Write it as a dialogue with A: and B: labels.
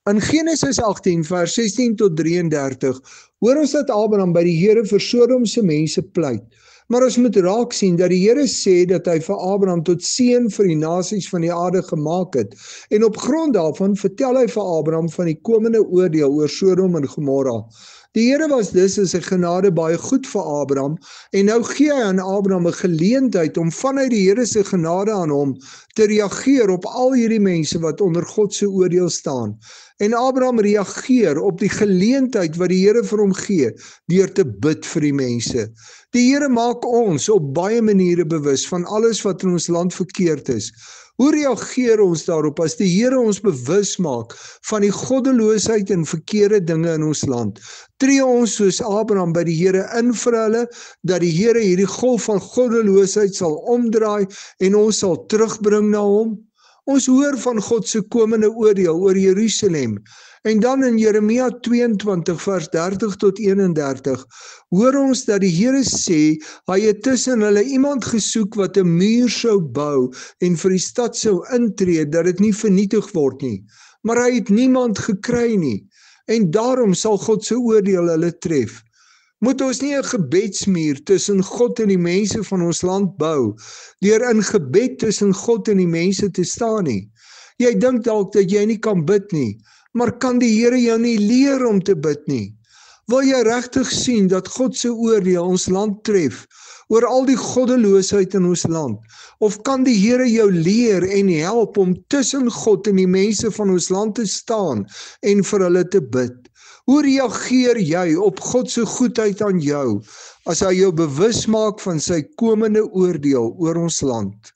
A: In Genesis 18 vers 16 tot 33 hoor ons dat Abraham by die Here vir Sodomse mense pleit. Maar ons moet raak sien dat die Here sê dat hy vir Abraham tot seën vir die nasies van die aarde gemaak het. En op grond daarvan vertel hy vir Abraham van die komende oordeel oor Sodom en Gomorra. Die Here was dus in sy genade baie goed vir Abraham en nou gee hy aan Abraham 'n geleentheid om vanuit die Here se genade aan hom te reageer op al hierdie mense wat onder God se oordeel staan. En Abraham reageer op die geleentheid wat die Here vir hom gee deur te bid vir die mense. Die Here maak ons op baie maniere bewus van alles wat in ons land verkeerd is. Hoe reageer ons daarop as die Here ons bewus maak van die goddeloosheid en verkeerde dinge in ons land? Tree ons soos Abraham by die Here in vir hulle, dat die Here hierdie golf van goddeloosheid sal omdraai en ons sal terugbring na hom? Ons hoor van God se komende oordeel oor Jerusalem. En dan in Jeremia 22 vers 30 tot 31 hoor ons dat die Here sê hy het tussen hulle iemand gesoek wat 'n muur sou bou en vir die stad sou intree dat dit nie vernietig word nie. Maar hy het niemand gekry nie. En daarom sal God se oordeel hulle tref. Moet ons nie 'n gebedsmuur tussen God en die mense van ons land bou, deur in gebed tussen God en die mense te staan nie? Jy dink dalk dat jy nie kan bid nie, maar kan die Here jou nie leer om te bid nie? Wil jy regtig sien dat God se oordeel ons land tref oor al die goddeloosheid in ons land? Of kan die Here jou leer en help om tussen God en die mense van ons land te staan en vir hulle te bid? Hoe reageer jy op God se goedheid aan jou as hy jou bewus maak van sy komende oordeel oor ons land?